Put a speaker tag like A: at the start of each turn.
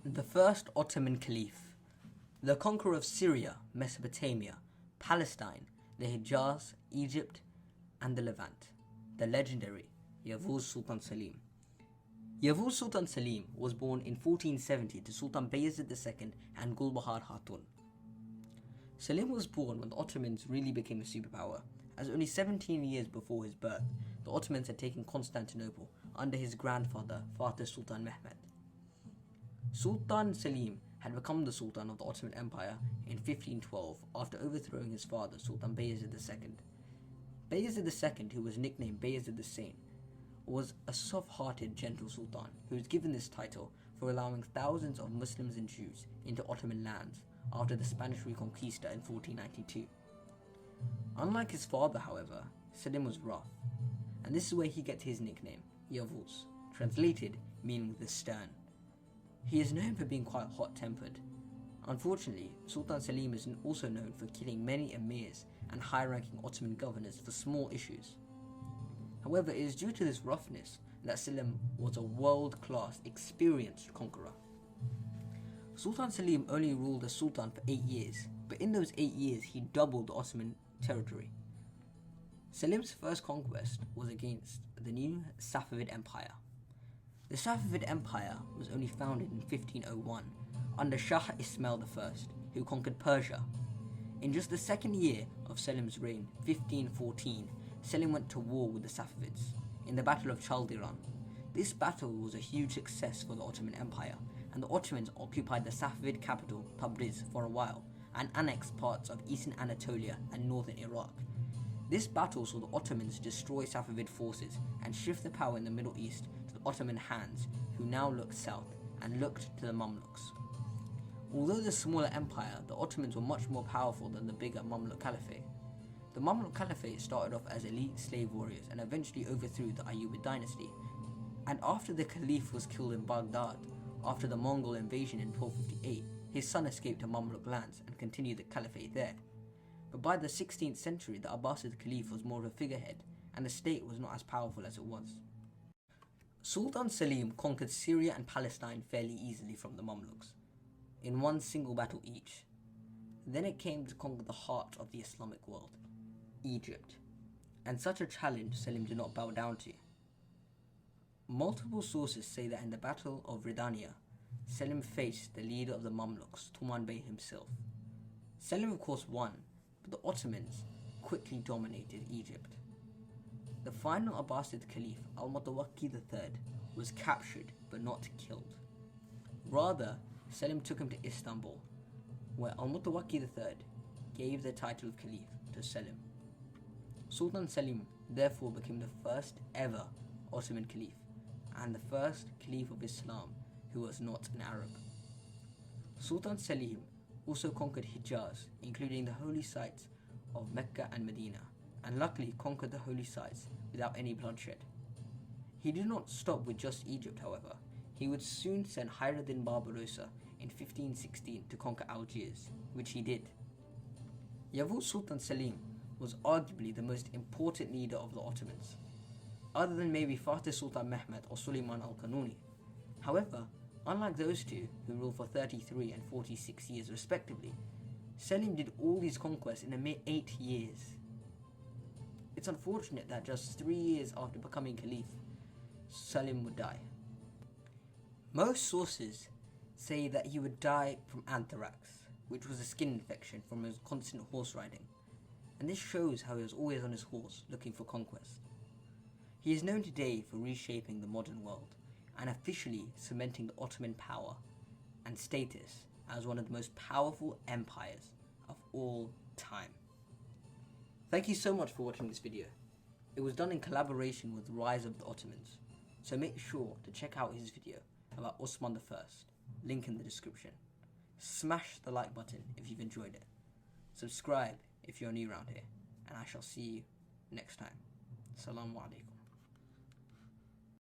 A: The first Ottoman Caliph, the conqueror of Syria, Mesopotamia, Palestine, the Hijaz, Egypt, and the Levant, the legendary Yavuz Sultan Selim. Yavuz Sultan Selim was born in 1470 to Sultan Bayezid II and Gulbahar Hatun. Selim was born when the Ottomans really became a superpower, as only 17 years before his birth, the Ottomans had taken Constantinople under his grandfather, Fatih Sultan Mehmed. Sultan Selim had become the Sultan of the Ottoman Empire in 1512 after overthrowing his father, Sultan Bayezid II. Bayezid II, who was nicknamed Bayezid the Saint, was a soft-hearted, gentle sultan who was given this title for allowing thousands of Muslims and Jews into Ottoman lands after the Spanish Reconquista in 1492. Unlike his father, however, Selim was rough, and this is where he gets his nickname, Yavuz, translated meaning the stern. He is known for being quite hot-tempered. Unfortunately, Sultan Selim is also known for killing many emirs and high-ranking Ottoman governors for small issues. However, it is due to this roughness that Selim was a world-class, experienced conqueror. Sultan Selim only ruled as Sultan for 8 years, but in those 8 years he doubled the Ottoman territory. Selim's first conquest was against the new Safavid Empire. The Safavid Empire was only founded in 1501 under Shah Ismail I, who conquered Persia. In just the second year of Selim's reign, 1514, Selim went to war with the Safavids in the Battle of Chaldiran. This battle was a huge success for the Ottoman Empire, and the Ottomans occupied the Safavid capital Tabriz for a while and annexed parts of eastern Anatolia and northern Iraq. This battle saw the Ottomans destroy Safavid forces and shift the power in the Middle East to the Ottoman hands, who now looked south and looked to the Mamluks. Although the smaller empire, the Ottomans were much more powerful than the bigger Mamluk Caliphate. The Mamluk Caliphate started off as elite slave warriors and eventually overthrew the Ayyubid dynasty. And after the Caliph was killed in Baghdad, after the Mongol invasion in 1258, his son escaped to Mamluk lands and continued the Caliphate there. But by the 16th century, the Abbasid Caliph was more of a figurehead, and the state was not as powerful as it was. Sultan Selim conquered Syria and Palestine fairly easily from the Mamluks, in one single battle each. Then it came to conquer the heart of the Islamic world, Egypt, and such a challenge Selim did not bow down to. Multiple sources say that in the Battle of Ridania, Selim faced the leader of the Mamluks, Tuman Bey himself. Selim of course won, but the Ottomans quickly dominated Egypt. The final Abbasid Caliph, Al-Mutawakkil III, was captured but not killed. Rather, Selim took him to Istanbul, where Al-Mutawakkil III gave the title of Caliph to Selim. Sultan Selim therefore became the first ever Ottoman Caliph, and the first Caliph of Islam who was not an Arab. Sultan Selim also conquered Hijaz, including the holy sites of Mecca and Medina, and luckily conquered the holy sites without any bloodshed. He did not stop with just Egypt, however. He would soon send Hayreddin Barbarossa in 1516 to conquer Algiers, which he did. Yavuz Sultan Selim was arguably the most important leader of the Ottomans, other than maybe Fatih Sultan Mehmed or Suleiman al-Kanuni. However, unlike those two, who ruled for 33 and 46 years respectively, Selim did all these conquests in a mere 8 years. It's unfortunate that just 3 years after becoming Caliph, Selim would die. Most sources say that he would die from anthrax, which was a skin infection from his constant horse riding, and this shows how he was always on his horse looking for conquest. He is known today for reshaping the modern world and officially cementing the Ottoman power and status as one of the most powerful empires of all time. Thank you so much for watching this video. It was done in collaboration with Rise of the Ottomans, so make sure to check out his video about Osman I, link in the description. Smash the like button if you've enjoyed it. Subscribe if you're new around here, and I shall see you next time. Assalamu alaikum.